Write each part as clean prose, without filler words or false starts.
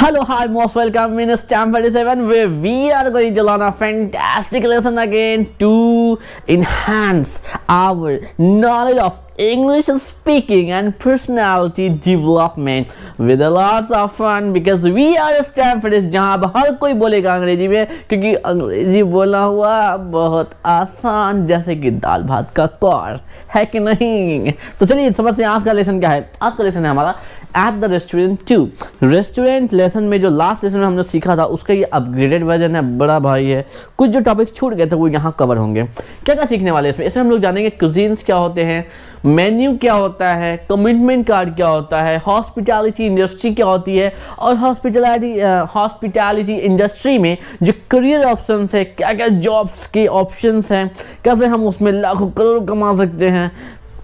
Hello, hi, most welcome in STEM 47 where we are going to learn a fantastic lesson again to enhance our knowledge of English speaking and personality development with a lots of fun because we are STEM 47 जहाँ अब हर कोई बोलेगा अंग्रेजी में क्योंकि अंग्रेजी बोला हुआ बहुत आसान जैसे कि दाल भात का कौर है कि नहीं। तो चलिए समझते हैं आज का लेसन क्या है। आज का लेसन है हमारा at the restaurant 2। Restaurant lesson में जो लास्ट लेसन में हमने सीखा था उसका ये अपग्रेडेड वर्जन है, बड़ा भाई है। कुछ जो टॉपिक्स छूट गए थे वो यहाँ कवर होंगे। क्या क्या सीखने वाले इसमें हम लोग जानेंगे कुजीन्स क्या होते हैं, मेन्यू क्या होता है, कमिटमेंट कार्ड क्या होता है, हॉस्पिटैलिटी इंडस्ट्री क्या होती है और हॉस्पिटैलिटी इंडस्ट्री में जो करियर ऑप्शंस है, क्या क्या जॉब्स के ऑप्शंस हैं, कैसे हम उसमें लाखों करोड़ कमा सकते हैं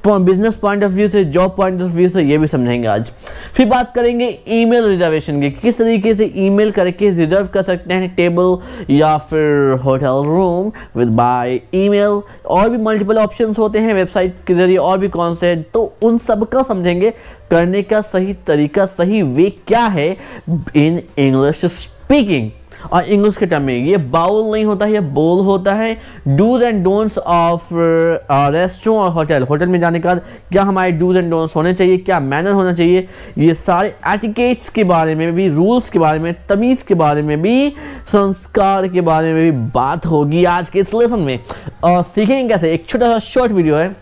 बिजनेस पॉइंट ऑफ व्यू से, जॉब पॉइंट ऑफ व्यू से, ये भी समझेंगे आज। फिर बात करेंगे ईमेल रिजर्वेशन की, किस तरीके से ईमेल करके रिजर्व कर सकते हैं टेबल या फिर hotel room with by email. और भी मल्टीपल ऑप्शंस होते हैं वेबसाइट के जरिए, और भी कौन से हैं, तो उन सब का समझेंगे। करने का सही तरीका, सही वे क्या है इन इंग्लिश स्पीकिंग। और इंग्लिश के टर्म में ये बाउल नहीं होता है, ये बोल होता है। Dos and don'ts of restaurant और होटल। होटल में जाने के बाद क्या हमारे डूज एंड डोंट्स होने चाहिए, क्या मैनर होना चाहिए, ये सारे एटिकेट्स के बारे में भी, रूल्स के बारे में, तमीज़ के बारे में भी, संस्कार के बारे में भी बात होगी आज के इस लेसन में। और सीखेंगे कैसे, एक छोटा सा शॉर्ट वीडियो है,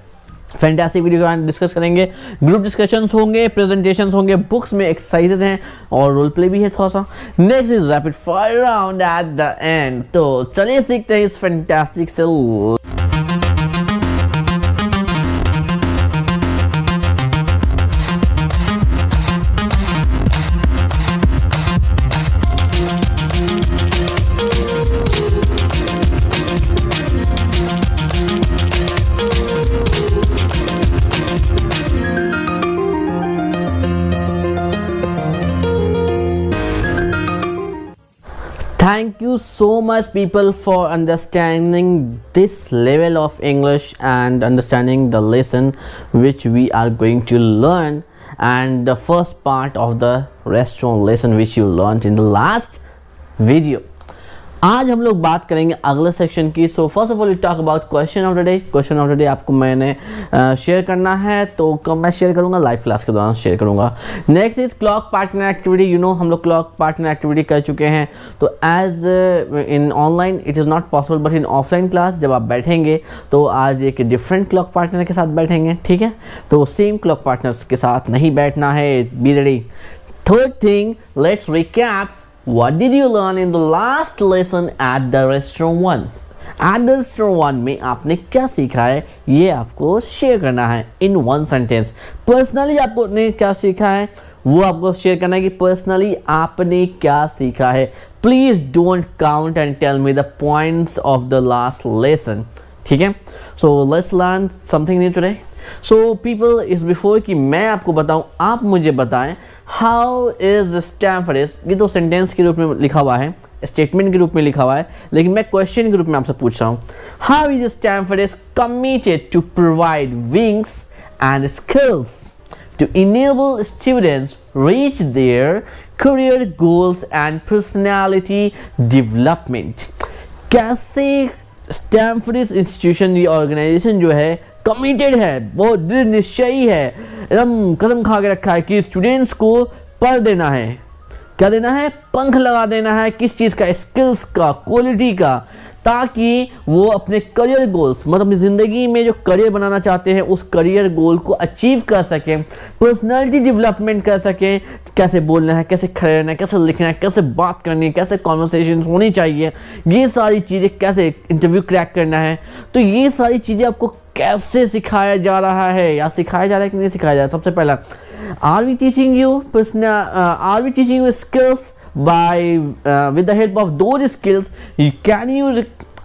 फैंटास्टिक वीडियो का डिस्कस करेंगे। ग्रुप डिस्कशंस होंगे, प्रेजेंटेशंस होंगे, बुक्स में एक्सरसाइजेस हैं और रोल प्ले भी है थोड़ा सा। Next is rapid fire round at the end. तो चलिए सीखते हैं इस फैंटास्टिक से। Thank you so much people for understanding this level of English and understanding the lesson which we are going to learn, and the first part of the restaurant lesson which you learned in the last video. आज हम लोग बात करेंगे अगले section की। So first of all we talk about question of the day. Question of the day आपको मैंने share करना है, तो कब मैं शेयर करूंगा, लाइव क्लास के दौरान शेयर करूंगा। Next is clock partner activity. You know हम लोग क्लॉक पार्टनर एक्टिविटी कर चुके हैं, तो as in online it is not possible, but in offline class जब आप बैठेंगे तो आज एक डिफरेंट क्लॉक पार्टनर के साथ बैठेंगे, ठीक है। तो सेम क्लॉक पार्टनर्स के साथ नहीं बैठना है, be ready. Third thing, let's recap what did you learn in the last lesson at the restaurant 1? At the restaurant 1 में आपने क्या सीखा है ये आपको शेयर करना है इन वन सेंटेंस। पर्सनली आपने क्या सीखा है वो आपको शेयर करना है कि पर्सनली आपने क्या सीखा है। Please don't count and tell me the points of the last lesson, ठीक है। So let's learn something new today. So people, इस बिफोर कि मैं आपको बताऊं, आप मुझे बताएं हाउ इज स्टैमफोर्ड। ये तो सेंटेंस के रूप में लिखा हुआ है, स्टेटमेंट के रूप में लिखा हुआ है, लेकिन मैं क्वेश्चन के रूप में आपसे पूछ रहा हूँ। How is Stamford committed to provide wings and skills to enable students reach their career goals and personality development. कैसे स्टैमफोर्ड इंस्टीट्यूशन, ये ऑर्गेनाइजेशन जो है कमिटेड है, बहुत दृढ़ निश्चयी है, एकदम कसम खा के रखा है कि स्टूडेंट्स को पर देना है, क्या देना है, पंख लगा देना है। किस चीज़ का, स्किल्स का, क्वालिटी का, ताकि वो अपने करियर गोल्स, मतलब अपनी ज़िंदगी में जो करियर बनाना चाहते हैं उस करियर गोल को अचीव कर सकें, पर्सनालिटी डेवलपमेंट कर सकें। कैसे बोलना है, कैसे खड़े रहना है, कैसे लिखना है, कैसे बात करनी है, कैसे कॉन्वर्सेशन होनी चाहिए, ये सारी चीज़ें, कैसे इंटरव्यू क्रैक करना है, तो ये सारी चीज़ें आपको कैसे सिखाया जा रहा है या सिखाया जा रहा है कि नहीं सिखाया जा रहा है। सबसे पहला, are we teaching you skills by with the help of those skills can you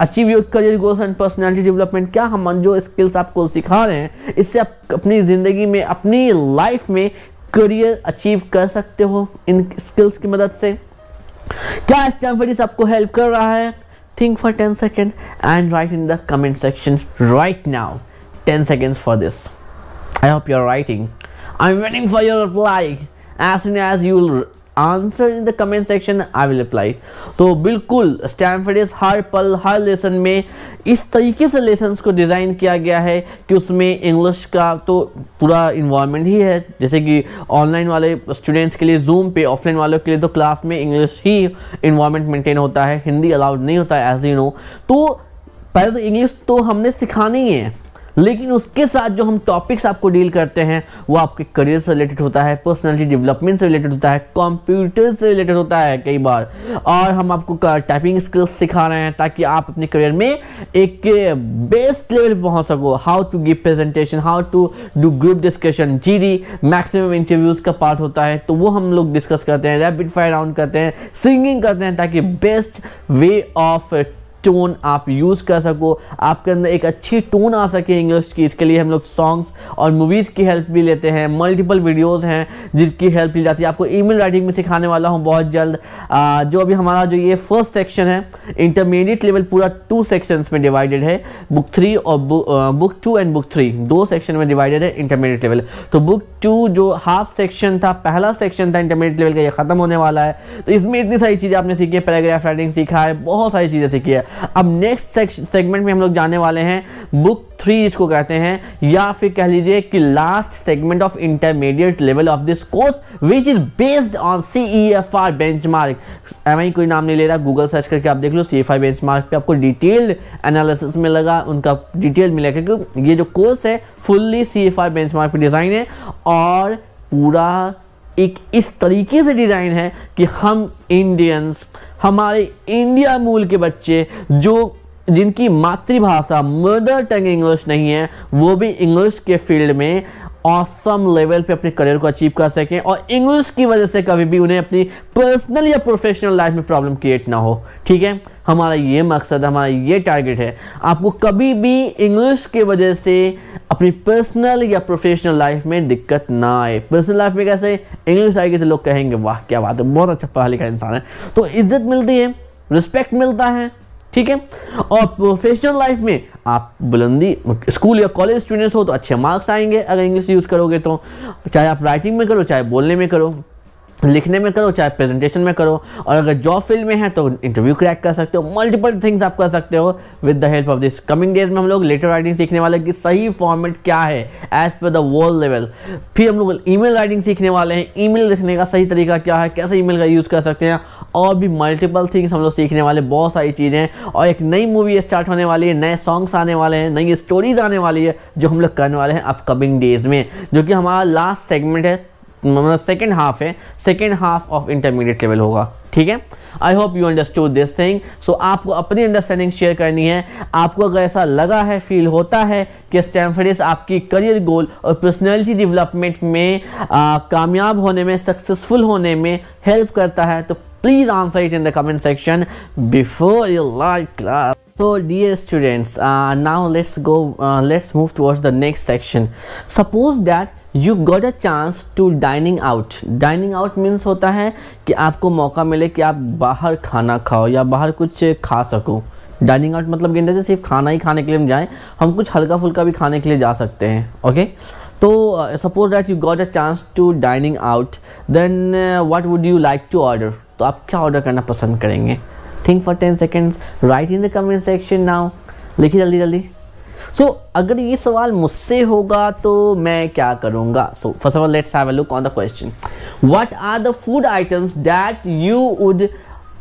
achieve your career goals and personality development। क्या हम जो स्किल्स आपको सिखा रहे हैं इससे आप अपनी ज़िंदगी में, अपनी लाइफ में करियर अचीव कर सकते हो इन स्किल्स की मदद से। क्या स्टैमफोर्ड आपको हेल्प कर रहा है? Think for 10 seconds and write in the comment section right now. 10 seconds for this. I hope you're writing. I'm waiting for your reply. As soon as you answer in the comment section, I will reply. तो बिल्कुल Stanford is हर पल हर lesson में इस तरीके से lessons को design किया गया है कि उसमें इंग्लिश का तो पूरा इन्वायरमेंट ही है। जैसे कि ऑनलाइन वाले स्टूडेंट्स के लिए जूम पे, ऑफलाइन वालों के लिए तो क्लास में इंग्लिश ही इन्वायरमेंट मेंटेन होता है, हिंदी अलाउड नहीं होता है एज यू नो। तो पहले तो इंग्लिश तो हमने सिखानी ही है, लेकिन उसके साथ जो हम टॉपिक्स आपको डील करते हैं वो आपके करियर से रिलेटेड होता है, पर्सनालिटी डेवलपमेंट से रिलेटेड होता है, कंप्यूटर से रिलेटेड होता है कई बार, और हम आपको टाइपिंग स्किल्स सिखा रहे हैं ताकि आप अपने करियर में एक बेस्ट लेवल पर पहुंच सको। How to give presentation, how to do group discussion, GD maximum interviews का पार्ट होता है, तो वो हम लोग डिस्कस करते हैं, रैपिड फायर राउंड करते हैं, सिंगिंग करते हैं, ताकि बेस्ट वे ऑफ टोन आप यूज़ कर सको, आपके अंदर एक अच्छी टोन आ सके इंग्लिश की। इसके लिए हम लोग सॉन्ग्स और मूवीज़ की हेल्प भी लेते हैं, मल्टीपल वीडियोस हैं जिसकी हेल्प ली जाती है। आपको ईमेल राइटिंग में सिखाने वाला हूँ बहुत जल्द। जो अभी हमारा जो ये फर्स्ट सेक्शन है, इंटरमीडिएट लेवल पूरा 2 सेक्शंस में डिवाइडेड है, बुक 3 और बुक 2 एंड बुक 3 2 सेक्शन में डिवाइडेड है इंटरमीडिएट लेवल। तो बुक 2 जो हाफ सेक्शन था, पहला सेक्शन था इंटरमीडिएट लेवल का, ये ख़त्म होने वाला है। तो इसमें इतनी सारी चीज़ें आपने सीखी है, पैराग्राफ राइटिंग सीखा है, बहुत सारी चीज़ें सीखी है। अब नेक्स्ट सेगमेंट में हम लोग जाने वाले हैं बुक 3 इसको कहते हैं, या फिर कह लीजिए कि last segment of intermediate level of this course which is based on CEFR benchmark. MI कोई नाम नहीं ले रहा, गूगल सर्च करके आप देख लो, CEFR बेंचमार्क पे आपको डिटेल्ड एनालिसिस मिलेगा, उनका डिटेल मिलेगा, क्योंकि ये जो कोर्स है फुल्ली CEFR बेंचमार्क पे डिज़ाइन है और पूरा एक इस तरीके से डिज़ाइन है कि हम इंडियंस, हमारे इंडिया मूल के बच्चे जो जिनकी मातृभाषा मदर टंग इंग्लिश नहीं है, वो भी इंग्लिश के फील्ड में ऑसम लेवल पे अपने करियर को अचीव कर सकें, और इंग्लिश की वजह से कभी भी उन्हें अपनी पर्सनल या प्रोफेशनल लाइफ में प्रॉब्लम क्रिएट ना हो। ठीक है, हमारा ये मकसद, हमारा ये टारगेट है, आपको कभी भी इंग्लिश के वजह से अपनी पर्सनल या प्रोफेशनल लाइफ में दिक्कत ना आए। पर्सनल लाइफ में कैसे इंग्लिश आएगी तो लोग कहेंगे वाह क्या बात है, बहुत अच्छा पढ़ा लिखा इंसान है, तो इज्जत मिलती है, रिस्पेक्ट मिलता है। ठीक है, और प्रोफेशनल लाइफ में आप बुलंदी, स्कूल या कॉलेज स्टूडेंट्स हो तो अच्छे मार्क्स आएंगे अगर इंग्लिश यूज़ करोगे तो, चाहे आप राइटिंग में करो, चाहे बोलने में करो, लिखने में करो, चाहे प्रेजेंटेशन में करो, और अगर जॉब फील्ड में है तो इंटरव्यू क्रैक कर सकते हो, मल्टीपल थिंग्स आप कर सकते हो with the help of this. Coming days में हम लोग लेटर राइटिंग सीखने वाले कि सही फॉर्मेट क्या है as per the world level. फिर हम लोग ईमेल राइटिंग सीखने वाले हैं, ईमेल लिखने का सही तरीका क्या है, कैसे ईमेल का यूज़ कर सकते हैं, और भी मल्टीपल थिंग्स हम लोग सीखने वाले, बहुत सारी चीज़ें। और एक नई मूवी स्टार्ट होने वाली है, नए सॉन्ग्स आने वाले हैं, नई स्टोरीज आने वाली है जो हम लोग करने वाले हैं अपकमिंग डेज में, जो कि हमारा लास्ट सेगमेंट है, मतलब सेकेंड हाफ है, second half of intermediate level होगा। ठीक है, I hope you understood this thing. So आपको अपनी अंडरस्टैंडिंग शेयर करनी है। आपको अगर ऐसा लगा है, फील होता है कि स्टैनफोर्ड आपकी करियर गोल और पर्सनैलिटी डेवलपमेंट में कामयाब होने में, सक्सेसफुल होने में हेल्प करता है, तो please answer it in the comment section before your live class. So dear students, now let's move towards the next section. Suppose that you got a chance to dining out. Dining out means होता है कि आपको मौका मिले कि आप बाहर खाना खाओ या बाहर कुछ खा सको। डाइनिंग आउट मतलब ये सिर्फ खाना ही खाने के लिए हम जाएं, हम कुछ हल्का फुल्का भी खाने के लिए जा सकते हैं। ओके, तो suppose that you got a chance to dining out, then what would you like to order? तो आप क्या ऑर्डर करना पसंद करेंगे? Think for 10 seconds, right in the comment section now. लिखिए जल्दी जल्दी। सो अगर ये सवाल मुझसे होगा तो मैं क्या करूँगा? So first of all let's have a look on the question. What are the food items that you would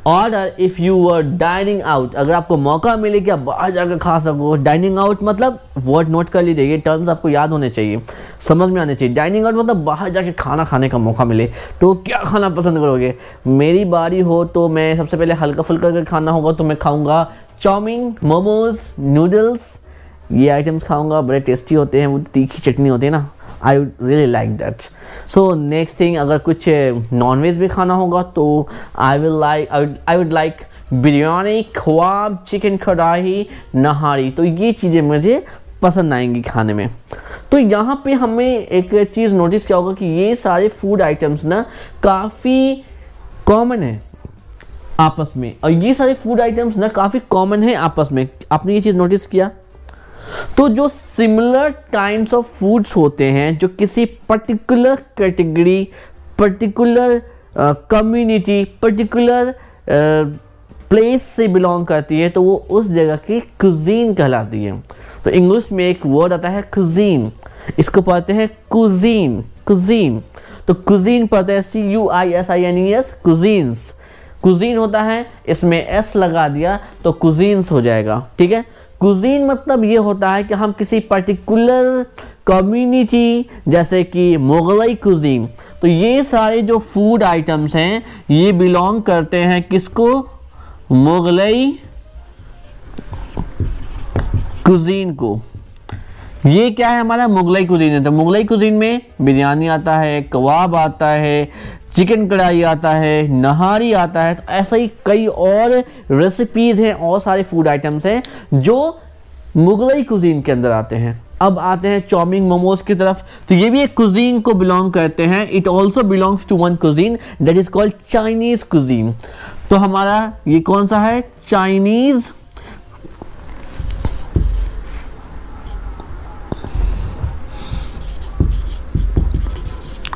order if you were dining out? अगर आपको मौका मिले कि आप बाहर जाकर खा सको। डाइनिंग आउट मतलब वर्ड नोट कर लीजिए, ये टर्म्स आपको याद होने चाहिए, समझ में आने चाहिए। डाइनिंग आउट मतलब बाहर जाके खाना खाने का मौका मिले, तो क्या खाना पसंद करोगे? मेरी बारी हो तो मैं सबसे पहले हल्का फुल्का अगर खाना होगा तो मैं खाऊंगा चाउमीन, मोमोज, नूडल्स, ये आइटम्स खाऊंगा, बड़े टेस्टी होते हैं, वो तीखी चटनी होती है ना, I would really like that. So next thing, अगर कुछ नॉन वेज भी खाना होगा तो आई वुड लाइक बिरयानी, ख्वाब, चिकन कढ़ाई, नहारी, तो ये चीज़ें मुझे पसंद आएंगी खाने में। तो यहाँ पे हमें एक चीज़ नोटिस किया होगा कि ये सारे फूड आइटम्स ना काफ़ी कॉमन है आपस में, और ये सारे फूड आइटम्स ना काफ़ी कॉमन है आपस में। आपने ये चीज़ नोटिस किया? तो जो सिमिलर काइंड्स ऑफ फूड्स होते हैं, जो किसी particular category, particular community, particular place से बिलोंग करती है तो वो उस जगह की कुजीन कहलाती है। तो इंग्लिश में एक वर्ड आता है कुजीन, इसको पढ़ते हैं कुजीन, कुजीन। तो कुजीन पढ़ते हैं CUISINES, कुजीन्स। कुजीन होता है, इसमें S लगा दिया तो कुजीन्स हो जाएगा, ठीक है। कुजीन मतलब ये होता है कि हम किसी पर्टिकुलर कम्युनिटी, जैसे कि मुगलई कुजीन, तो ये सारे जो फूड आइटम्स हैं ये बिलोंग करते हैं किसको, मुगलई कुजीन को। ये क्या है हमारा मुगलई कुजीन है। तो मुगलई कुजीन में बिरयानी आता है, कबाब आता है, चिकन कढ़ाई आता है, नहारी आता है, तो ऐसा ही कई और रेसिपीज हैं और सारे फूड आइटम्स हैं जो मुगलई कुजीन के अंदर आते हैं। अब आते हैं चाउमीन मोमोज की तरफ, तो ये भी एक कुजीन को बिलोंग करते हैं। It also belongs to one cuisine that is called Chinese cuisine. तो हमारा ये कौन सा है, चाइनीज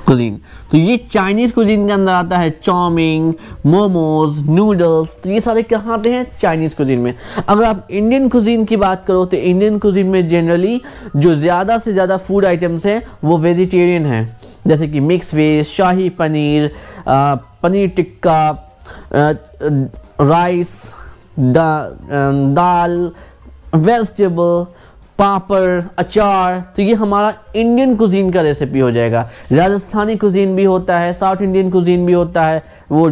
कुजीन। तो ये चाइनीज कुजीन के अंदर आता है चाउमीन, मोमोज, नूडल्स, तो ये सारे कहाँ आते हैं, चाइनीज कुजीन में। अगर आप इंडियन कुजीन की बात करो तो इंडियन कुजीन में जनरली जो ज़्यादा से ज़्यादा फूड आइटम्स हैं वो वेजिटेरियन हैं, जैसे कि मिक्स वेज, शाही पनीर, पनीर टिक्का, राइस, दाल, वेजिटेबल, पापड़, अचार। तो ये हमारा इंडियन कुजीन का रेसिपी हो जाएगा। राजस्थानी कुजीन भी होता है, साउथ इंडियन कुजीन भी होता है, वो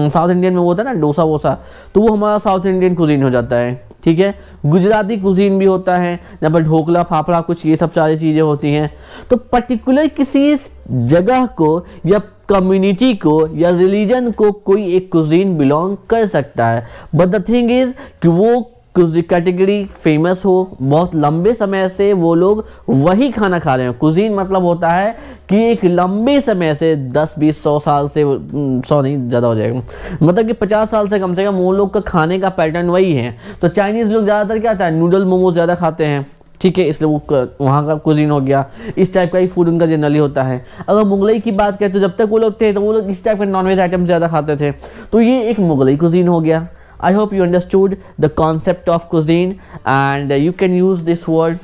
साउथ इंडियन में वो होता है ना डोसा वोसा, तो वो हमारा साउथ इंडियन कुजीन हो जाता है, ठीक है। गुजराती कुजीन भी होता है, जहाँ पर ढोकला, फाफड़ा, कुछ ये सब सारी चीज़ें होती हैं। तो पर्टिकुलर किसी जगह को या कम्युनिटी को या रिलीजन को कोई एक कुजीन बिलोंग कर सकता है, बट द थिंग इज कि वो कैटेगरी फेमस हो, बहुत लंबे समय से वो लोग वही खाना खा रहे हैं। कुजीन मतलब होता है कि एक लंबे समय से 10, 20, 100 साल से, 100 नहीं ज़्यादा हो जाएगा, मतलब कि 50 साल से कम वो लोग का खाने का पैटर्न वही है। तो चाइनीज़ लोग ज़्यादातर क्या आता है, नूडल मोमोज ज़्यादा खाते हैं, ठीक है, इसलिए वो वहाँ का कुजीन हो गया। इस टाइप का ही फूड उनका जनरली होता है। अगर मुगलई की बात करें तो जब तक वो लोग थे तो वो लोग इस टाइप के नॉनवेज आइटम ज़्यादा खाते थे, तो ये एक मुगलई कुजीन हो गया। I hope you understood the concept of cuisine and you can use this word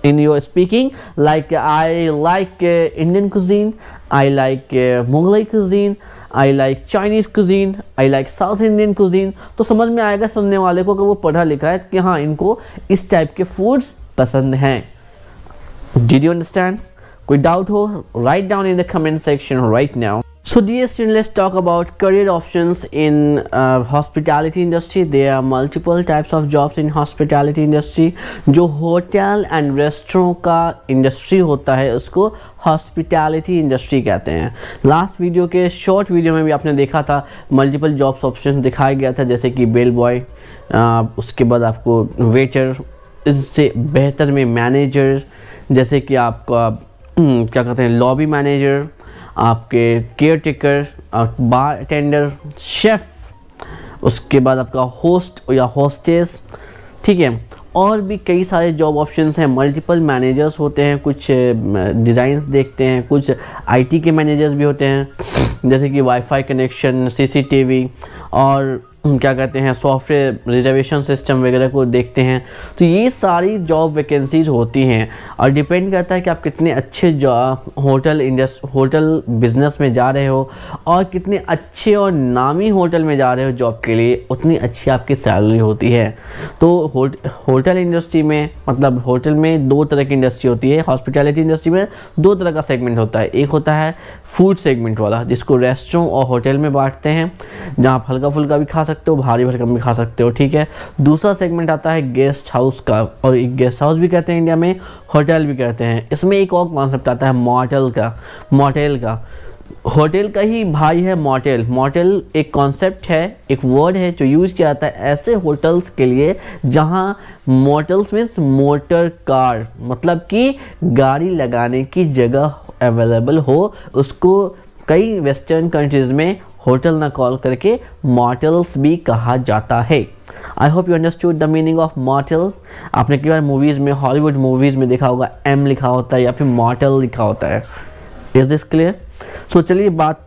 in your speaking, like I like Indian cuisine, I like Mughlai cuisine, I like Chinese cuisine, I like South Indian cuisine। तो समझ में आएगा सुनने वाले को कि वो पढ़ा लिखा है कि हाँ इनको इस टाइप के फूड्स पसंद हैं। Did you understand? कोई डाउट हो, write down in the comment section right now. So dear students, let's talk about career options in hospitality industry. There are multiple types of jobs in hospitality industry. जो hotel and restaurant का industry होता है उसको hospitality industry कहते हैं। Last video के short video में भी आपने देखा था मल्टीपल जॉब्स ऑप्शन दिखाया गया था, जैसे कि बेल बॉय, उसके बाद आपको वेटर, इससे बेहतर में मैनेजर, जैसे कि आपका क्या कहते हैं लॉबी मैनेजर, आपके केयर टेकर, बार अटेंडर, शेफ़, उसके बाद आपका होस्ट या होस्टेस, ठीक है। और भी कई सारे जॉब ऑप्शंस हैं। मल्टीपल मैनेजर्स होते हैं, कुछ डिज़ाइंस देखते हैं, कुछ आईटी के मैनेजर्स भी होते हैं, जैसे कि वाईफाई कनेक्शन, सीसीटीवी और क्या कहते हैं सॉफ्टवेयर रिजर्वेशन सिस्टम वगैरह को देखते हैं। तो ये सारी जॉब वैकेंसीज होती हैं और डिपेंड करता है कि आप कितने अच्छे होटल बिजनेस में जा रहे हो और कितने अच्छे और नामी होटल में जा रहे हो जॉब के लिए, उतनी अच्छी आपकी सैलरी होती है। तो होटल इंडस्ट्री में, मतलब होटल में दो तरह की इंडस्ट्री होती है। हॉस्पिटैलिटी इंडस्ट्री में दो तरह का सेगमेंट होता है। एक होता है फूड सेगमेंट वाला, जिसको रेस्टोरेंट और होटल में बांटते हैं, जहाँ आप हल्का फुल्का भी खा सकते हो, भारी भरकम भी खा सकते हो, ठीक है। दूसरा सेगमेंट आता है गेस्ट हाउस का, और एक गेस्ट हाउस भी कहते हैं इंडिया में, होटल भी कहते हैं। इसमें एक और कॉन्सेप्ट आता है मोटेल का। होटल का ही भाई है मोटेल। मोटेल एक कॉन्सेप्ट है, एक वर्ड है जो यूज किया जाता है ऐसे होटल्स के लिए जहां मोटेल्स मीन्स मोटर कार, मतलब कि गाड़ी लगाने की जगह अवेलेबल हो। उसको कई वेस्टर्न कंट्रीज में होटल ना कॉल करके मोटेल्स भी कहा जाता है। I hope you understood the meaning of motel. आपने कई बार मूवीज़ में, हॉलीवुड मूवीज़ में देखा होगा M लिखा होता है या फिर मोटेल लिखा होता है। Is this clear? सो चलिए बात,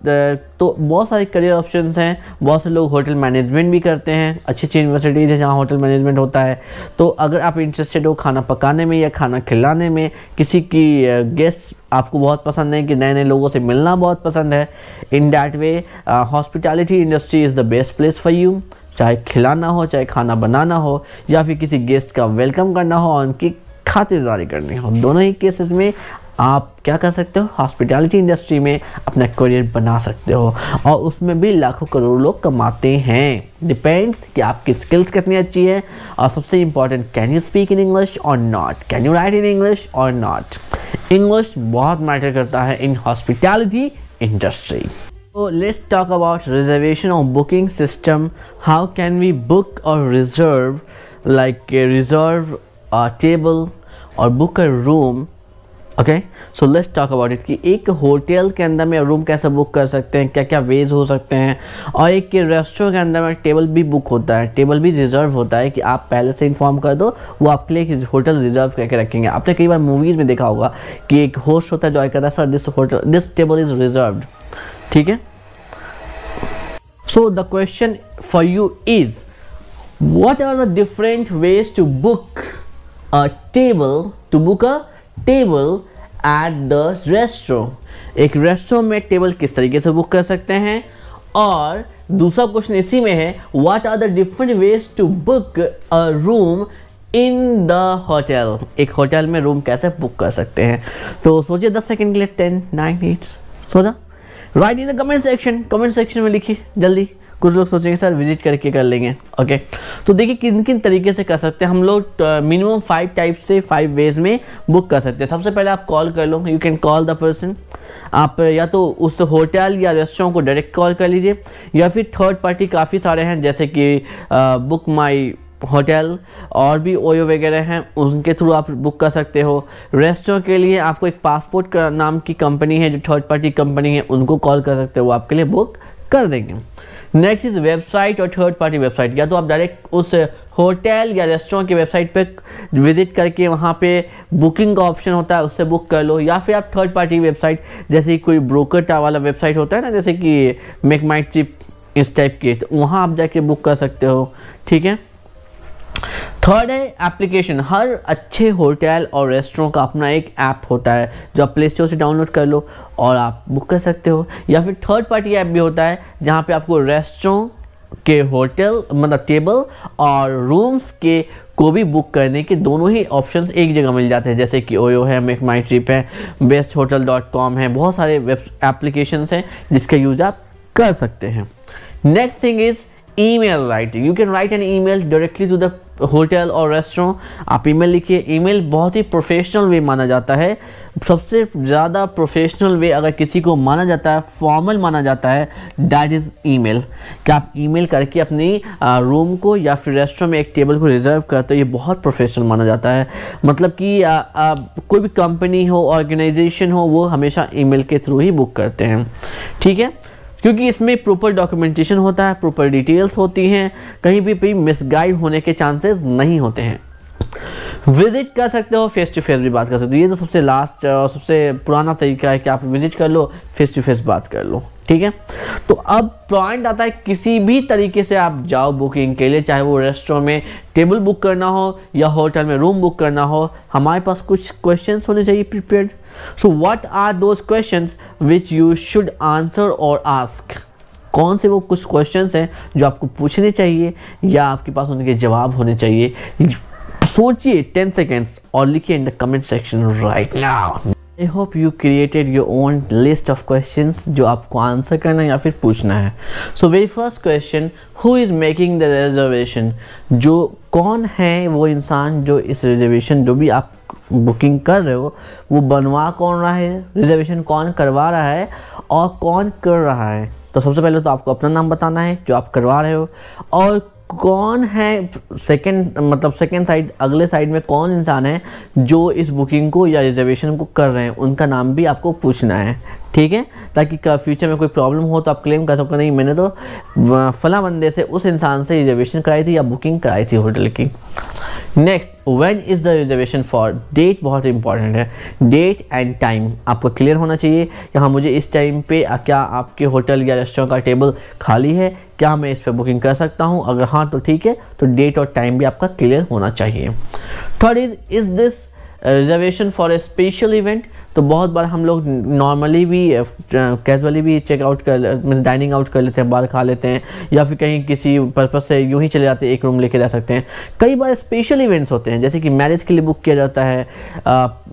तो बहुत सारे करियर ऑप्शंस हैं। बहुत से लोग होटल मैनेजमेंट भी करते हैं, अच्छी अच्छी यूनिवर्सिटीज़ है जहाँ होटल मैनेजमेंट होता है। तो अगर आप इंटरेस्टेड हो खाना पकाने में या खाना खिलाने में, किसी की गेस्ट आपको बहुत पसंद है कि नए नए लोगों से मिलना बहुत पसंद है, in that way hospitality industry is the best place for you. चाहे खिलाना हो, चाहे खाना बनाना हो, या फिर किसी गेस्ट का वेलकम करना हो और उनकी खातिरदारी करनी हो, दोनों ही केसेस में आप क्या कर सकते हो, हॉस्पिटैलिटी इंडस्ट्री में अपना करियर बना सकते हो। और उसमें भी लाखों करोड़ों लोग कमाते हैं। डिपेंड्स कि आपकी स्किल्स कितनी अच्छी है, और सबसे important, can you speak in English और not, can you write in English और नॉट। इंग्लिश बहुत मैटर करता है in hospitality industry. So let's talk about reservation or booking system. How can we book or reserve, like reserve a table or book a room? Okay, so let's talk about it कि एक hotel के अंदर में room कैसे book कर सकते हैं, क्या क्या वेज हो सकते हैं। और एक रेस्टोरेंट के अंदर में टेबल भी बुक होता है, टेबल भी रिजर्व होता है कि आप पहले से इन्फॉर्म कर दो, वो आपके लिए होटल रिजर्व करके रखेंगे। आपने कई बार मूवीज़ में देखा होगा कि एक होस्ट होता है जो कहता है sir this table is reserved, ठीक है। So the question for you is, what are the different ways to book a table at the restaurant? एक रेस्टोरेंट में टेबल किस तरीके से बुक कर सकते हैं। और दूसरा क्वेश्चन इसी में है, what are the different ways to book a room in the hotel? एक होटल में रूम कैसे बुक कर सकते हैं। तो सोचिए 10 सेकंड के लिए, 10 9 8 सोचा, right in the comment section में लिखिए जल्दी। कुछ लोग सोचेंगे सर विजिट करके कर लेंगे। ओके, तो देखिए किन किन तरीके से कर सकते हैं हम लोग। मिनिमम 5 टाइप से 5 वेज में बुक कर सकते हैं। सबसे पहले आप कॉल कर लो, you can call the person. आप या तो उस होटल या रेस्टोरेंट को डायरेक्ट कॉल कर लीजिए, या फिर थर्ड पार्टी काफ़ी सारे हैं जैसे कि बुक माई होटल और भी ओयो वगैरह हैं, उनके थ्रू आप बुक कर सकते हो। रेस्टोरेंट के लिए आपको एक पासपोर्ट का नाम की कंपनी है जो थर्ड पार्टी कंपनी है, उनको कॉल कर सकते हो, वो आपके लिए बुक कर देंगे। नेक्स्ट इज वेबसाइट और थर्ड पार्टी वेबसाइट। या तो आप डायरेक्ट उस होटल या रेस्टोरेंट की वेबसाइट पे विजिट करके वहाँ पे बुकिंग का ऑप्शन होता है, उससे बुक कर लो, या फिर आप थर्ड पार्टी वेबसाइट जैसे कोई ब्रोकर वाला वेबसाइट होता है ना, जैसे कि मेक माई ट्रिप इस टाइप के, तो वहाँ आप जाके बुक कर सकते हो, ठीक है। थर्ड है एप्लीकेशन। हर अच्छे होटल और रेस्टोरेंट का अपना एक ऐप होता है जो आप प्ले स्टोर से डाउनलोड कर लो और आप बुक कर सकते हो। या फिर थर्ड पार्टी ऐप भी होता है जहाँ पे आपको रेस्टोरेंट के होटल मतलब टेबल और रूम्स के को भी बुक करने के दोनों ही ऑप्शंस एक जगह मिल जाते हैं, जैसे कि ओयो है, मेक माई ट्रिप है, besthotel.com है, बहुत सारे वेब एप्लीकेशंस हैं जिसका यूज आप कर सकते हैं। Next thing is email writing. You can write an email directly to the hotel और रेस्टोरेंट। आप ईमेल लिखिए। ईमेल बहुत ही प्रोफेशनल वे माना जाता है। सबसे ज़्यादा प्रोफेशनल वे अगर किसी को माना जाता है, फॉर्मल माना जाता है, दैट इज़ ईमेल। कि आप ईमेल करके अपनी रूम को या फिर रेस्टोरेंट में एक टेबल को रिजर्व करते हो, ये बहुत प्रोफेशनल माना जाता है। मतलब कि कोई भी कंपनी हो, ऑर्गेनाइजेशन हो, वो हमेशा ईमेल के थ्रू ही बुक करते हैं, ठीक है, क्योंकि इसमें प्रॉपर डॉक्यूमेंटेशन होता है, प्रॉपर डिटेल्स होती हैं, कहीं भी मिसगाइड होने के चांसेस नहीं होते हैं। विजिट कर सकते हो, फेस टू फेस भी बात कर सकते हो। ये तो सबसे लास्ट और सबसे पुराना तरीका है कि आप विजिट कर लो, फेस टू फेस बात कर लो, ठीक है। तो अब पॉइंट आता है, किसी भी तरीके से आप जाओ बुकिंग के लिए, चाहे वो रेस्टोरेंट में टेबल बुक करना हो या होटल में रूम बुक करना हो, हमारे पास कुछ क्वेश्चंस होने चाहिए prepared. So what are those questions which you should answer और आस्क। कौन से वो कुछ क्वेश्चंस हैं जो आपको पूछने चाहिए या आपके पास उनके जवाब होने चाहिए। सोचिए 10 सेकेंड्स और लिखिए इन the comment section right now. I hope you created your own list of questions जो आपको आंसर करना है या फिर पूछना है। So very first question, who is making the reservation. जो कौन है वो इंसान जो इस रिजर्वेशन जो भी आप बुकिंग कर रहे हो वो बनवा कौन रहा है, रिजर्वेशन कौन करवा रहा है और कौन कर रहा है। तो सबसे पहले तो आपको अपना नाम बताना है जो आप करवा रहे हो, और कौन है सेकंड साइड, अगले साइड में कौन इंसान है जो इस बुकिंग को या रिजर्वेशन को कर रहे हैं, उनका नाम भी आपको पूछना है, ठीक है, ताकि फ्यूचर में कोई प्रॉब्लम हो तो आप क्लेम कर सको नहीं मैंने तो फला बंदे से, उस इंसान से रिजर्वेशन कराई थी या बुकिंग कराई थी होटल की। Next, when is the reservation for, date बहुत इंपॉर्टेंट है, डेट एंड टाइम आपको क्लियर होना चाहिए कि हाँ मुझे इस टाइम पे क्या आपके होटल या रेस्टोरेंट का टेबल खाली है, क्या मैं इस पर बुकिंग कर सकता हूँ, अगर हाँ तो ठीक है, तो डेट और टाइम भी आपका क्लियर होना चाहिए। Third is this reservation for a special event, तो बहुत बार हम लोग नॉर्मली भी कैजुअली भी चेकआउट कर डाइनिंग आउट कर लेते हैं, बाहर खा लेते हैं, या फिर कहीं किसी पर्पज़ से यूं ही चले जाते हैं, एक रूम लेके रह सकते हैं। कई बार स्पेशल इवेंट्स होते हैं, जैसे कि मैरिज के लिए बुक किया जाता है,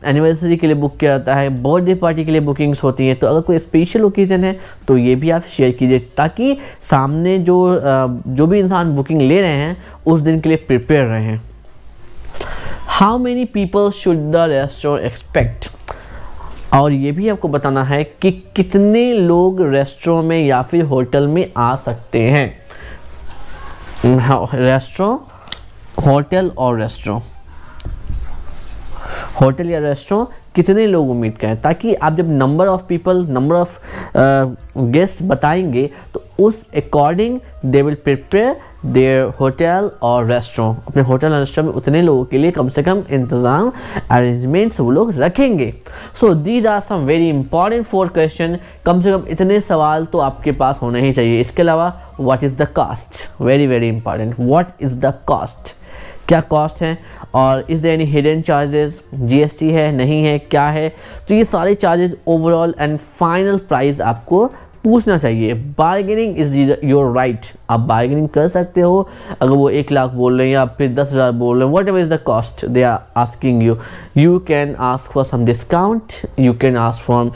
एनिवर्सरी के लिए बुक किया जाता है, बर्थडे पार्टी के लिए बुकिंग्स होती हैं। तो अगर कोई स्पेशल ओकेज़न है तो ये भी आप शेयर कीजिए, ताकि सामने जो भी इंसान बुकिंग ले रहे हैं उस दिन के लिए प्रिपेयर रहें। How many people should the restaurant expect, और ये भी आपको बताना है कि कितने लोग रेस्टोरेंट में या फिर होटल में आ सकते हैं। रेस्टोरेंट, होटल और रेस्टोरेंट, होटल या रेस्टोरेंट कितने लोग उम्मीद करें, ताकि आप जब number of people, number of guest बताएंगे तो उस according they will prepare their hotel और रेस्टोरेंट। अपने होटल और रेस्टोरेंट में उतने लोगों के लिए कम से कम इंतज़ाम, अरेंजमेंट्स वो लोग रखेंगे। So these are some very important 4 question, कम से कम इतने सवाल तो आपके पास होने ही चाहिए। इसके अलावा what is the cost, very very important, what is the cost, क्या कॉस्ट है, और is there any hidden charges, GST है नहीं है क्या है, तो ये सारे charges overall and final price आपको पूछना चाहिए। बार्गेनिंग इज योर राइट, आप बार्गेनिंग कर सकते हो, अगर वो 1 लाख बोल रहे हैं या फिर 10,000 बोल रहे हैं, whatever is the cost they are asking you, you can ask for some discount, you can ask from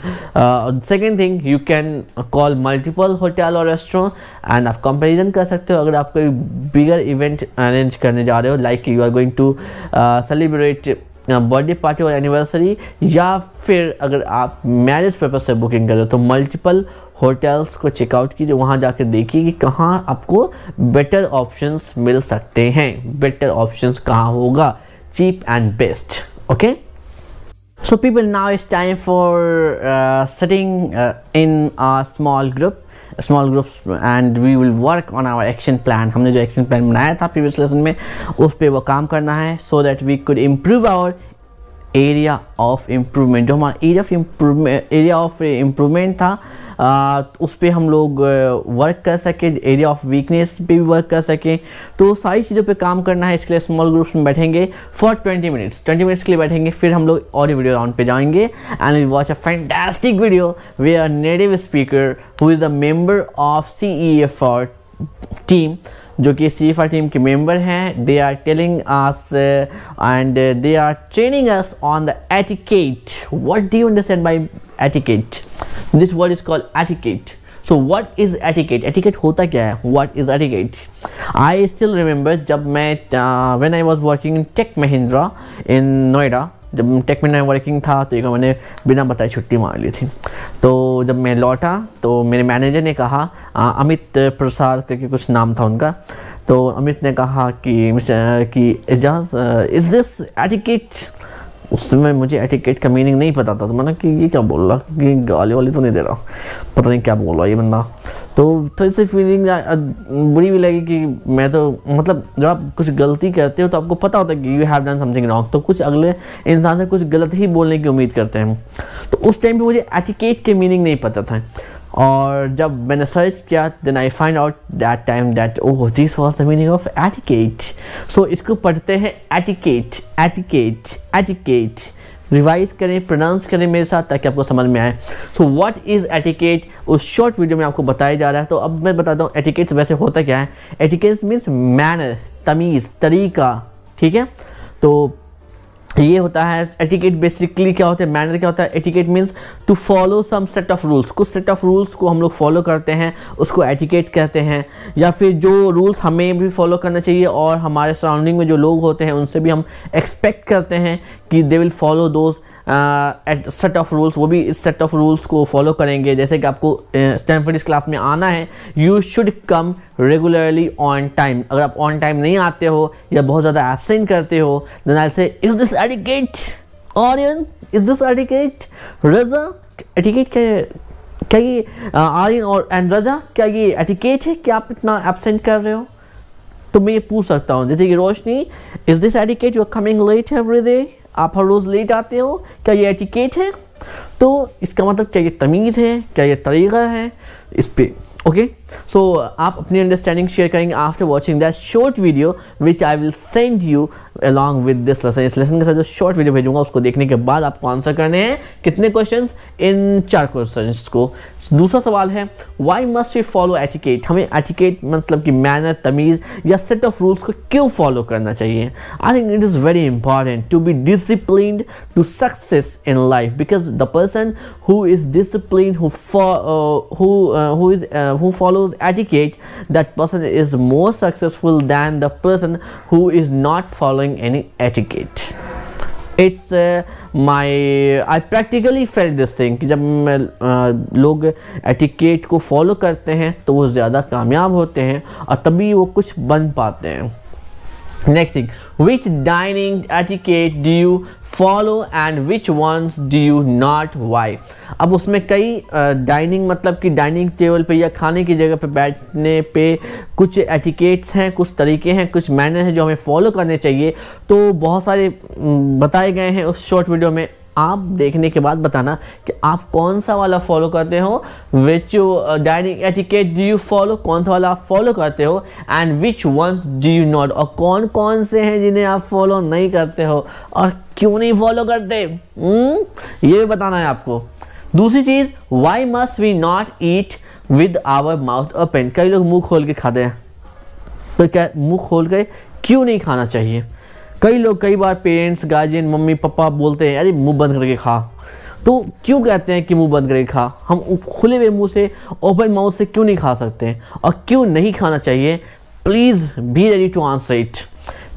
second thing, you can call multiple hotel और रेस्टोरेंट एंड आप कंपेरिजन कर सकते हो। अगर आप कोई बिगर इवेंट अरेंज करने जा रहे हो, like you are going to celebrate birthday party और एनिवर्सरी, या फिर अगर आप मैरिज पर्पज से बुकिंग कर रहे हो, तो मल्टीपल होटल्स को चेकआउट कीजिए, वहाँ जाकर देखिए कि कहाँ आपको बेटर ऑप्शंस मिल सकते हैं, बेटर ऑप्शंस कहाँ होगा, cheap and best. Okay, so people, now it's time for sitting in a small groups and we will work on our action plan। हमने जो action plan बनाया था previous lesson में, उस पे वो काम करना है, so that we could improve our area of improvement. जो हमारा एरिया ऑफ इम्प्रूवमेंट था, उस पर हम लोग वर्क कर सके, एरिया ऑफ वीकनेस पे भी वर्क कर सकें, तो सारी चीज़ों पे काम करना है। इसके लिए स्मॉल ग्रुप्स में बैठेंगे फॉर 20 मिनट्स के लिए बैठेंगे, फिर हम लोग ऑडियो वीडियो राउंड पे जाएंगे and we watch a fantastic video where native speaker who is the member of CEFR team, जो कि CEFR टीम के मेंबर हैं। They are telling us and they are training us on the etiquette. What do you understand by etiquette? This word is called etiquette. So what is etiquette? Etiquette होता क्या है? What is etiquette? I still remember जब मैं when I was working in take Mahindra इन नोएडा, जब take में working था तो एक मैंने बिना बताए छुट्टी मार ली थी। तो जब मैं लौटा तो मेरे मैनेजर ने कहा, अमित प्रसाद करके कुछ नाम था उनका, तो अमित ने कहा कि इजाज़ इज़ दिस एटिकेट? उस समय मुझे एटिकेट का मीनिंग नहीं पता था, तो मैंने कि ये क्या बोल रहा, कि गाली वाली तो नहीं दे रहा, पता नहीं क्या बोल रहा ये बंदा। तो थोड़ी सी फीलिंग बुरी भी लगी कि मैं तो, मतलब जब आप कुछ गलती करते हो तो आपको पता होता है कि you have done something wrong, तो कुछ अगले इंसान से कुछ गलत ही बोलने की उम्मीद करते हैं। तो उस टाइम पे मुझे एटिकेट के मीनिंग नहीं पता था, और जब मैंने सर्च किया then I find out that time that oh this was the meaning of etiquette. So इसको पढ़ते हैं एटिकेट, एटिकेट, एटिकेट। रिवाइज करें, प्रोनाउंस करें मेरे साथ ताकि आपको समझ में आए। सो व्हाट इज़ एटिकेट उस शॉर्ट वीडियो में आपको बताया जा रहा है। तो अब मैं बताता हूँ एटिकेट वैसे होता क्या है। एटिकेट मीन्स मैनर, तमीज़, तरीका, ठीक है। तो ये होता है एटिकेट। बेसिकली क्या होता है, मैनर क्या होता है। Etiquette means to follow some set of rules, कुछ सेट ऑफ रूल्स को हम लोग फॉलो करते हैं, उसको एटिकेट कहते हैं। या फिर जो रूल्स हमें भी फॉलो करना चाहिए और हमारे सराउंडिंग में जो लोग होते हैं उनसे भी हम एक्सपेक्ट करते हैं कि they will follow those set of rules, वो भी इस सेट ऑफ रूल्स को फॉलो करेंगे। जैसे कि आपको स्टैनफोर्ड इस क्लास में आना है, you should come regularly on time. अगर आप ऑन टाइम नहीं आते हो या बहुत ज़्यादा एब्सेंट करते हो, देन आई से is this etiquette? Audience, is this etiquette? Raza, etiquette क्या है? क्या ये आर्यन और एंड रजा, क्या ये एटिकेट है कि आप इतना एब्सेंट कर रहे हो? तो मैं ये पूछ सकता हूँ, जैसे कि Roshni, is this etiquette, you are coming late every day, आप हर रोज़ लेट आते हो, क्या ये एटिकेट है? तो इसका मतलब क्या ये तमीज़ है, क्या ये तरीक़ा है इस पे? ओके, सो आप अपनी अंडरस्टैंडिंग शेयर करेंगे after watching that short video which I will send you along with this lesson. इस लेसन के साथ जो शॉर्ट वीडियो भेजूंगा उसको देखने के बाद आपको आंसर करने हैं कितने क्वेश्चंस? इन 4 क्वेश्चंस को। दूसरा सवाल है, why must we follow etiquette? हमें एटिकेट मतलब कि मैनर, तमीज़ या सेट ऑफ रूल्स को क्यों फॉलो करना चाहिए? I think it is very important to be disciplined to success in life, because the person who is disciplined, who follows etiquette, that person is more successful than the person who is not following any etiquette. It's I practically felt this thing कि जब लोग etiquette को follow करते हैं तो वो ज़्यादा कामयाब होते हैं और तभी वो कुछ बन पाते हैं। Next thing, which dining etiquette do you follow and which ones do you not? Why? अब उसमें कई डाइनिंग मतलब कि डाइनिंग टेबल पे या खाने की जगह पे बैठने पे कुछ एटिकेट्स हैं, कुछ तरीके हैं, कुछ मैनर हैं जो हमें फॉलो करने चाहिए। तो बहुत सारे बताए गए हैं उस शॉर्ट वीडियो में। आप देखने के बाद बताना कि आप कौन सा वाला फॉलो करते हो, which dining etiquette do you follow, कौन सा वाला आप फॉलो करते हो, and which ones do you not, और कौन कौन से हैं जिन्हें आप फॉलो नहीं करते हो और क्यों नहीं फॉलो करते, ये भी बताना है आपको। दूसरी चीज़, why must we not eat with our mouth open? कई लोग मुंह खोल के खाते हैं, तो क्या मुंह खोल के क्यों नहीं खाना चाहिए? कई बार पेरेंट्स, गार्जियन, मम्मी पापा बोलते हैं अरे मुंह बंद करके खा। तो क्यों कहते हैं कि मुंह बंद करके खा? हम खुले हुए मुंह से, ओपन माउथ से क्यों नहीं खा सकते हैं और क्यों नहीं खाना चाहिए? Please be ready to answer it.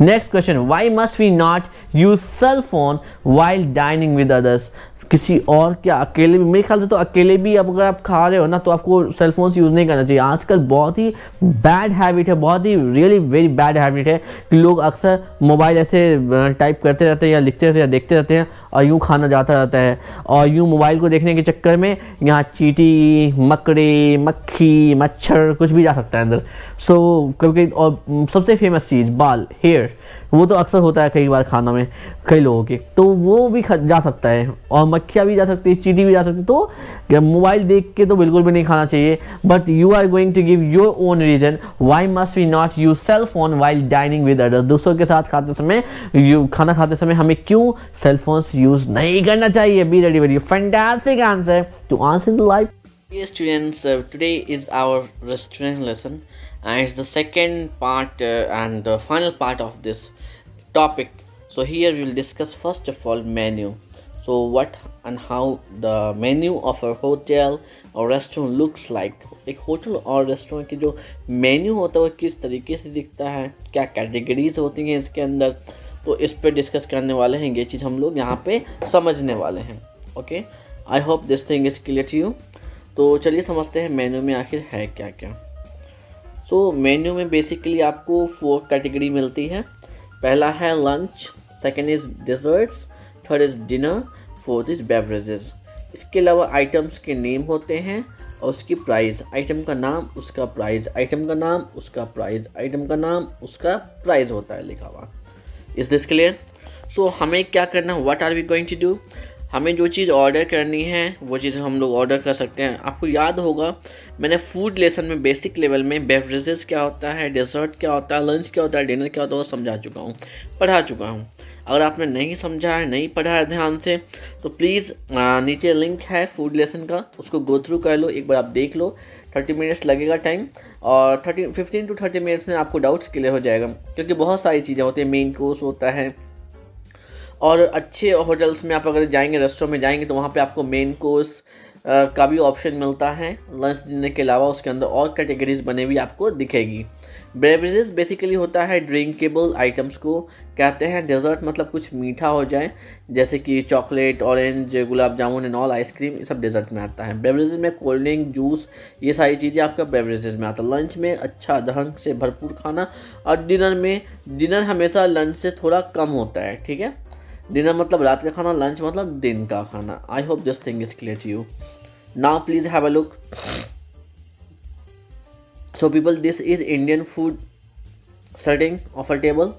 Next question, why must we not use cell phone while dining with others? किसी और, क्या अकेले भी? मेरे ख्याल से तो अकेले भी अब अगर आप खा रहे हो ना तो आपको सेल फोन यूज़ नहीं करना चाहिए। आजकल बहुत ही बैड हैबिट है, बहुत he really very bad habit है कि लोग अक्सर मोबाइल ऐसे टाइप करते रहते हैं या लिखते रहते हैं या देखते रहते हैं और यूँ खाना जाता रहता है, और यूँ मोबाइल को देखने के चक्कर में यहाँ चींटी, मकड़ी, मक्खी, मच्छर कुछ भी जा सकता है अंदर। सो कभी, और सबसे फेमस चीज़ बाल, हेयर, वो तो अक्सर होता है कई बार खाना में कई लोगों के, तो वो भी जा सकता है, और मक्खियाँ भी जा सकती है, चींटी भी जा सकती है। तो मोबाइल देख के तो बिल्कुल भी नहीं खाना चाहिए। But you are going to give your own reason why must we not use cell phone while dining with others? दूसरों के साथ खाते समय, खाना खाते समय हमें क्यों सेल फोन्स यूज नहीं करना चाहिए? Be ready with your fantastic answer to answer the life. Dear students, today is our restaurant lesson and it's the second part and the final part of this topic. So here we will discuss first of all menu. So what and how the menu of a hotel or restaurant looks like. एक hotel और restaurant की जो menu होता है वो किस तरीके से दिखता है, क्या कैटेगरीज होती हैं इसके अंदर, तो इस पर डिस्कस करने वाले हैं। ये चीज़ हम लोग यहाँ पे समझने वाले हैं। Okay, I hope this thing is clear to you. तो चलिए समझते हैं मेन्यू में आखिर है क्या क्या। सो मेन्यू में बेसिकली आपको 4 कैटेगरी मिलती है। पहला है lunch, second is desserts, third is dinner, fourth is beverages. इसके अलावा आइटम्स के नेम होते हैं और उसकी प्राइस, आइटम का नाम उसका प्राइस, आइटम का नाम उसका प्राइस, आइटम का नाम उसका प्राइस होता है लिखा हुआ। Is this clear? सो हमें क्या करना, what are we going to do? हमें जो चीज़ ऑर्डर करनी है वो चीज़ हम लोग ऑर्डर कर सकते हैं। आपको याद होगा मैंने फूड लेसन में बेसिक लेवल में बेवरेजेस क्या होता है, डेजर्ट क्या होता है, लंच क्या होता है, डिनर क्या होता है वो समझा चुका हूँ, पढ़ा चुका हूँ। अगर आपने नहीं समझा है, नहीं पढ़ा है ध्यान से, तो प्लीज़ नीचे लिंक है फूड लेसन का, उसको गो थ्रू कर लो, एक बार आप देख लो। 30 मिनट्स लगेगा टाइम, और 15 to 30 मिनट्स में आपको डाउट्स क्लियर हो जाएगा, क्योंकि बहुत सारी चीज़ें होती हैं। मेन कोर्स होता है, और अच्छे होटल्स में आप अगर जाएंगे, रेस्टोरेंट में जाएंगे, तो वहाँ पे आपको मेन कोर्स का भी ऑप्शन मिलता है लंच डिनर के अलावा। उसके अंदर और कैटेगरीज बने हुई आपको दिखेगी। बेवरेजेस बेसिकली होता है ड्रिंकेबल आइटम्स को कहते हैं। डेजर्ट मतलब कुछ मीठा हो जाए, जैसे कि chocolate, orange, gulab jamun and all, ice cream, ये सब डेजर्ट में आता है। बेवरेजेस में कोल्ड ड्रिंक, जूस, ये सारी चीज़ें आपका बेवरेजेस में आता है। लंच में अच्छा ढंग से भरपूर खाना, और डिनर में, डिनर हमेशा लंच से थोड़ा कम होता है, ठीक है। डिनर मतलब रात का खाना, लंच मतलब दिन का खाना। I hope this thing is clear to you. Now please have a look. So people, this is Indian food setting of a table,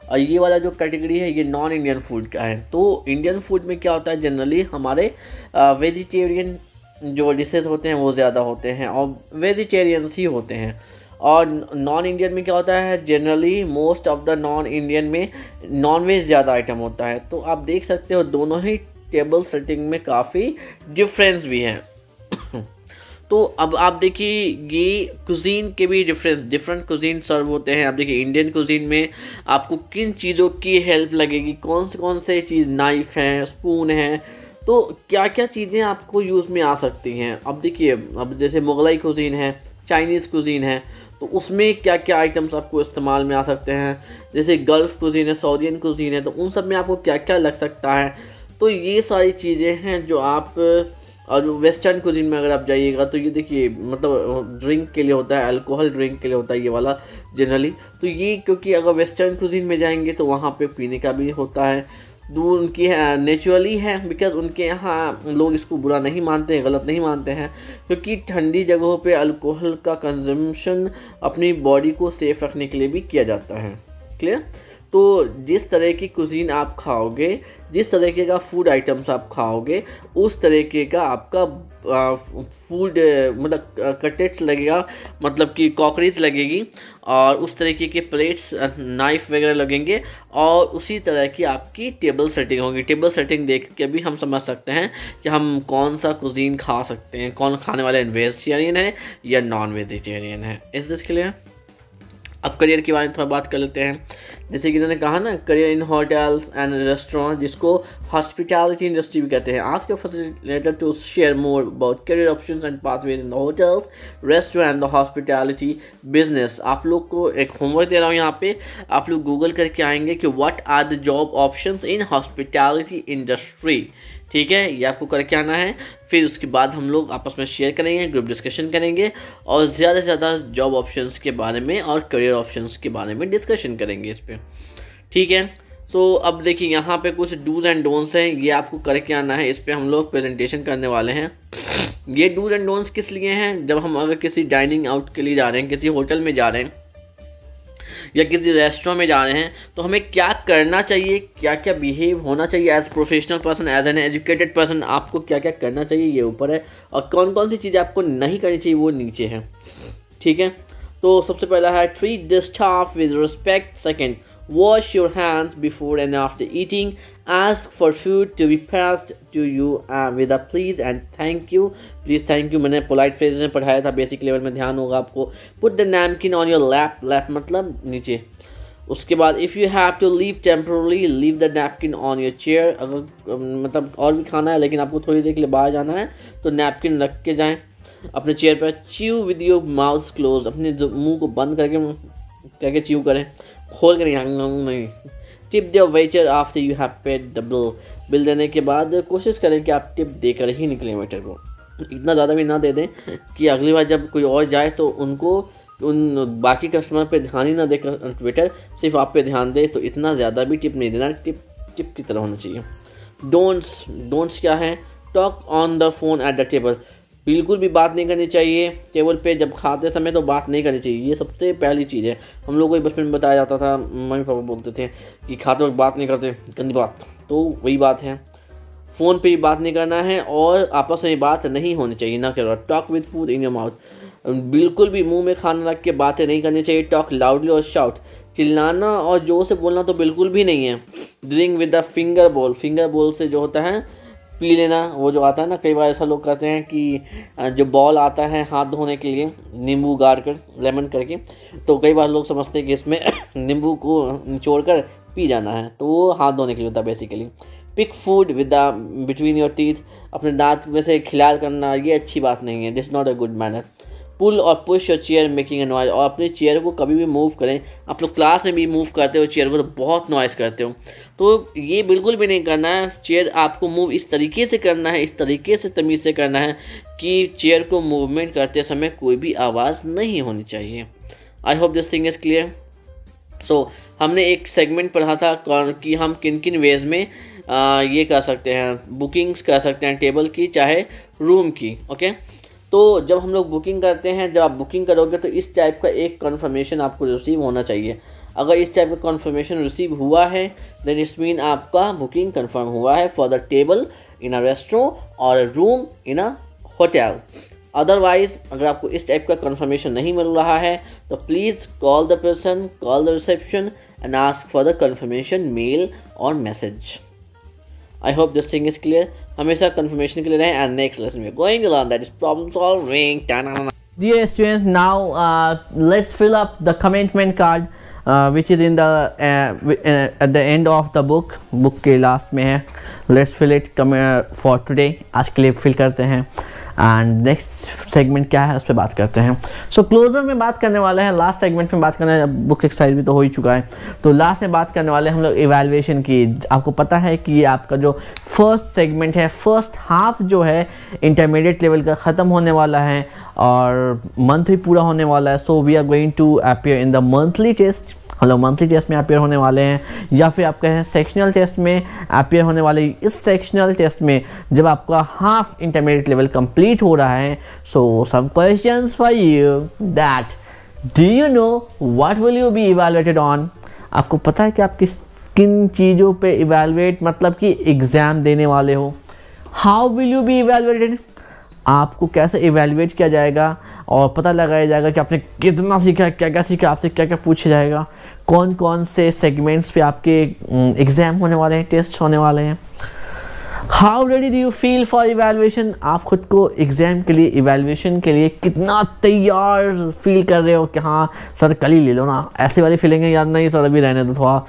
और ये वाला जो कैटेगरी है ये नॉन इंडियन फूड का है। तो इंडियन फूड में क्या होता है, जनरली हमारे वेजिटेरियन जो डिशेस होते हैं वो ज़्यादा होते हैं और वेजिटेरियंस ही होते हैं। और नॉन इंडियन में क्या होता है, generally most of the non Indian में नॉन वेज ज़्यादा आइटम होता है। तो आप देख सकते हो दोनों ही टेबल सेटिंग में काफ़ी डिफरेंस भी है। तो अब आप देखिए ये कुजीन के भी डिफरेंट कुजीन सर्व होते हैं। आप देखिए इंडियन कुजीन में आपको किन चीज़ों की हेल्प लगेगी, कौन से चीज़, नाइफ है, स्पून है, तो क्या क्या चीज़ें आपको यूज़ में आ सकती हैं। अब देखिए, अब जैसे मुगलाई कुजीन है, चाइनीज़ कुजीन है, तो उसमें क्या क्या आइटम्स आपको इस्तेमाल में आ सकते हैं। जैसे गल्फ़ कुजीन है, सऊदियन कुजीन है, तो उन सब में आपको क्या क्या लग सकता है। तो ये सारी चीज़ें हैं जो आप, और वेस्टर्न कुजीन में अगर आप जाइएगा तो ये देखिए मतलब ड्रिंक के लिए होता है, अल्कोहल ड्रिंक के लिए होता है ये वाला जनरली। तो ये क्योंकि अगर वेस्टर्न कुजीन में जाएंगे तो वहाँ पे पीने का भी होता है, दूर उनकी नेचुरली है, बिकॉज उनके यहाँ लोग इसको बुरा नहीं मानते हैं, गलत नहीं मानते हैं, क्योंकि ठंडी जगहों पे अल्कोहल का कंजम्पशन अपनी बॉडी को सेफ रखने के लिए भी किया जाता है। क्लियर। तो जिस तरह की कुजीन आप खाओगे, जिस तरीके का फूड आइटम्स आप खाओगे, उस तरीके का आपका फूड मतलब कटेट्स लगेगा, मतलब कि कॉकरीज लगेगी, और उस तरीके के प्लेट्स, नाइफ वगैरह लगेंगे, और उसी तरह की आपकी टेबल सेटिंग होगी। टेबल सेटिंग देख के भी हम समझ सकते हैं कि हम कौन सा कुजीन खा सकते हैं, कौन खाने वाले वेजिटेरियन है या नॉन वेजिटेरियन है। इस दिस क्लियर। अब करियर के बारे में थोड़ा बात कर लेते हैं। जैसे कि इन्होंने कहा ना, career in hotels and restaurant, जिसको हॉस्पिटैलिटी इंडस्ट्री भी कहते हैं। Ask your facilitator to share more about career options and pathways in the hotels, restaurant and the hospitality business. आप लोग को एक होमवर्क दे रहा हूँ यहाँ पे, आप लोग गूगल करके आएंगे कि what are the job options in hospitality industry. ठीक है, ये आपको करके आना है। फिर उसके बाद हम लोग आपस में शेयर करेंगे, ग्रुप डिस्कशन करेंगे, और ज़्यादा से ज़्यादा जॉब ऑप्शंस के बारे में और करियर ऑप्शंस के बारे में डिस्कशन करेंगे इस पर। ठीक है। सो अब देखिए यहाँ पे कुछ डूज एंड डोंट्स हैं, ये आपको करके आना है। इस पर हम लोग प्रेजेंटेशन करने वाले हैं। ये डूज एंड डोंट्स किस लिए हैं, जब हम अगर किसी डाइनिंग आउट के लिए जा रहे हैं, किसी होटल में जा रहे हैं या किसी रेस्टोरेंट में जा रहे हैं, तो हमें क्या करना चाहिए, क्या क्या बिहेव होना चाहिए as professional person, as an educated person, आपको क्या क्या करना चाहिए ये ऊपर है, और कौन कौन सी चीज़ें आपको नहीं करनी चाहिए वो नीचे है। ठीक है। तो सबसे पहला है treat the staff with respect. Second, wash your hands before and after eating. Ask for food to be passed to you with a please and thank you. Please thank you मैंने पोलाइट फ्रेज में पढ़ाया था, basic level में ध्यान होगा आपको। Put the napkin on your lap, lap मतलब नीचे। उसके बाद if you have to leave temporarily, leave the napkin on your chair. अगर मतलब और भी खाना है लेकिन आपको थोड़ी देर के लिए बाहर जाना है तो नैपकिन रख के जाएँ अपने चेयर पर। Chew with your mouth close, अपने मुंह को बंद करके च्यू करें, खोल कर नहीं। Tip the waiter after you have paid the bill, bill देने के बाद कोशिश करें कि आप टिप देकर ही निकलें वेटर को। इतना ज़्यादा भी ना दे दें कि अगली बार जब कोई और जाए तो उनको उन बाकी कस्टमर पे ध्यान ही ना देकर वेटर सिर्फ आप पे ध्यान दे, तो इतना ज़्यादा भी टिप नहीं देना, टिप की तरह होना चाहिए। डोंट्स क्या है, talk on the phone at the table, बिल्कुल भी बात नहीं करनी चाहिए टेबल पे, जब खाते समय तो बात नहीं करनी चाहिए। ये सबसे पहली चीज़ है। हम लोग को बचपन में बताया जाता था, मम्मी पापा बोलते थे कि खाते वक्त बात नहीं करते, गंदी बात। तो वही बात है, फ़ोन पे भी बात नहीं करना है और आपस में बात नहीं होनी चाहिए, ना करो। Talk with food in your mouth, बिल्कुल भी मुंह में खाना रख के बातें नहीं करनी चाहिए। टॉक लाउडली और शाउट, चिल्लाना और जोर से बोलना तो बिल्कुल भी नहीं है। ड्रिंक विद द फिंगर बोल, फिंगर बोल से जो होता है पी लेना, वो जो आता है ना, कई बार ऐसा लोग करते हैं कि जो बॉल आता है हाथ धोने के लिए नींबू गाड़ कर, लेमन करके, तो कई बार लोग समझते हैं कि इसमें नींबू को निचोड़ कर पी जाना है, तो वो हाथ धोने के लिए होता है basically. Pick food with the between your teeth, अपने दांत में से खिलाल करना, ये अच्छी बात नहीं है, this not a good manner. Pull और push your chair making a noise, और अपने चेयर को कभी भी मूव करें। आप लोग क्लास में भी मूव करते हो चेयर को तो बहुत नॉइज़ करते हो, तो ये बिल्कुल भी नहीं करना है। चेयर आपको मूव इस तरीके से करना है, इस तरीके से तमीज़ से करना है कि चेयर को मूवमेंट करते समय कोई भी आवाज़ नहीं होनी चाहिए। I hope this thing is clear. So हमने एक सेगमेंट पढ़ा था कि हम किन किन वेज़ में ये कर सकते हैं, बुकिंग्स कर सकते हैं टेबल की, चाहे रूम की। ओके, तो जब हम लोग बुकिंग करते हैं, जब आप बुकिंग करोगे तो इस टाइप का एक कन्फर्मेशन आपको रिसीव होना चाहिए। अगर इस टाइप का कन्फर्मेशन रिसीव हुआ है देन इट्स मीन आपका बुकिंग कंफर्म हुआ है for the table in a restaurant और room in a hotel. Otherwise अगर आपको इस टाइप का कंफर्मेशन नहीं मिल रहा है तो please call the person, call the reception and ask for the confirmation mail और message. I hope this thing is clear. हमेशा कंफर्मेशन के लिए रहें। And next lesson we are going to learn that is problem solving. Dear students, now let's fill up the commitment card which is in the at the end of the book के last में है। Let's fill it for today। आज के लिए fill करते हैं and next segment क्या है उस पर बात करते हैं। सो क्लोजर में बात करने वाले हैं, लास्ट सेगमेंट में बात करना है, बुक एक्सरसाइज भी तो हो ही चुका है, तो लास्ट में बात करने वाले हैं हम लोग इवैल्यूएशन की। आपको पता है कि ये आपका जो फर्स्ट सेगमेंट है, फर्स्ट हाफ जो है इंटरमीडिएट लेवल का ख़त्म होने वाला है और मंथ भी पूरा होने वाला है। So we are going to appear in the monthly test. हम लोग मंथली टेस्ट में अपीयर होने वाले हैं या फिर आप कहें सेक्शनल टेस्ट में अपीयर होने वाले। इस सेक्शनल टेस्ट में जब आपका हाफ इंटरमीडिएट लेवल कंप्लीट हो रहा है, so some questions for you that do you know what will you be evaluated on. आपको पता है कि आप किन चीज़ों पे इवैल्यूएट मतलब कि एग्ज़ाम देने वाले हो। How will you be evaluated, आपको कैसे इवैल्यूएट किया जाएगा और पता लगाया जाएगा कि आपने कितना सीखा, क्या क्या सीखा, आपसे क्या क्या पूछा जाएगा, कौन कौन से सेगमेंट्स पे आपके एग्ज़ाम होने वाले हैं, टेस्ट होने वाले हैं। How ready do you feel for evaluation, आप खुद को एग्ज़ाम के लिए, इवैल्यूएशन के लिए कितना तैयार फील कर रहे हो कि हाँ सर कल ही ले लो ना, ऐसी वाली फीलिंग है याद नहीं सर अभी रहने दो, थोड़ा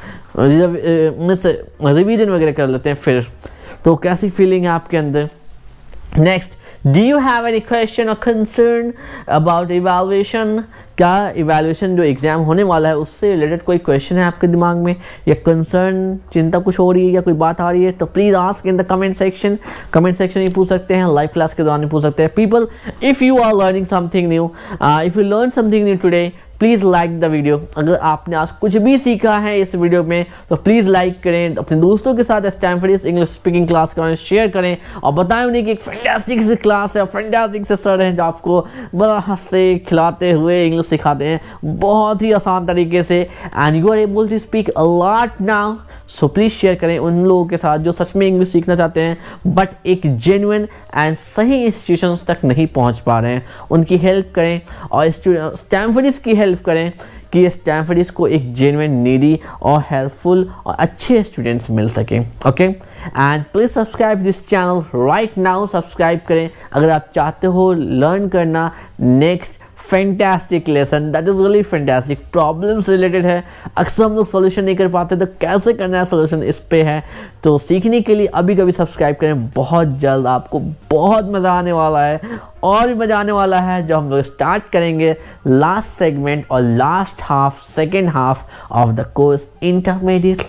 रिवीजन वगैरह कर लेते हैं फिर। तो कैसी फीलिंग है आपके अंदर। Next, Do you have any question or concern about evaluation? क्या evaluation जो एग्ज़ाम होने वाला है उससे रिलेटेड कोई क्वेश्चन है आपके दिमाग में या कंसर्न, चिंता कुछ हो रही है या कोई बात आ रही है तो please ask in the comment section. Comment section में पूछ सकते हैं, लाइव क्लास के दौरान पूछ सकते हैं। People, if you are learning something new, if you learn something new today, please like the video. अगर आपने आज कुछ भी सीखा है इस वीडियो में तो प्लीज़ लाइक करें, अपने दोस्तों के साथ स्टैनफोर्ड इंग्लिश स्पीकिंग क्लास करें, शेयर करें और बताएं उन्हें कि एक फैंटास्टिक सी क्लास है, फैंटास्टिक से सर हैं जो आपको बड़ा हंसते खिलाते हुए इंग्लिश सिखाते हैं बहुत ही आसान तरीके से। And you are able to speak a lot now. So please share करें उन लोगों के साथ जो सच में इंग्लिश सीखना चाहते हैं बट एक जेन्युइन एंड सही इंस्टीट्यूशंस तक नहीं पहुँच पा रहे हैं। उनकी हेल्प करें और स्टैनफोर्ड की हेल्प करें कि स्टैनफोर्ड को एक जेन्युइन, नीडी और हेल्पफुल और अच्छे स्टूडेंट्स मिल सकें। Okay, and please subscribe this channel right now. Subscribe करें अगर आप चाहते हो लर्न करना next fantastic lesson that is really fantastic. Problems related है, अक्सर हम लोग सोल्यूशन नहीं कर पाते तो कैसे करना है सोल्यूशन इस पे है। तो सीखने के लिए अभी कभी सब्सक्राइब करें, बहुत जल्द आपको बहुत मज़ा आने वाला है और भी मज़ा आने वाला है जब हम लोग स्टार्ट करेंगे लास्ट सेगमेंट और last half, second half of the course intermediate.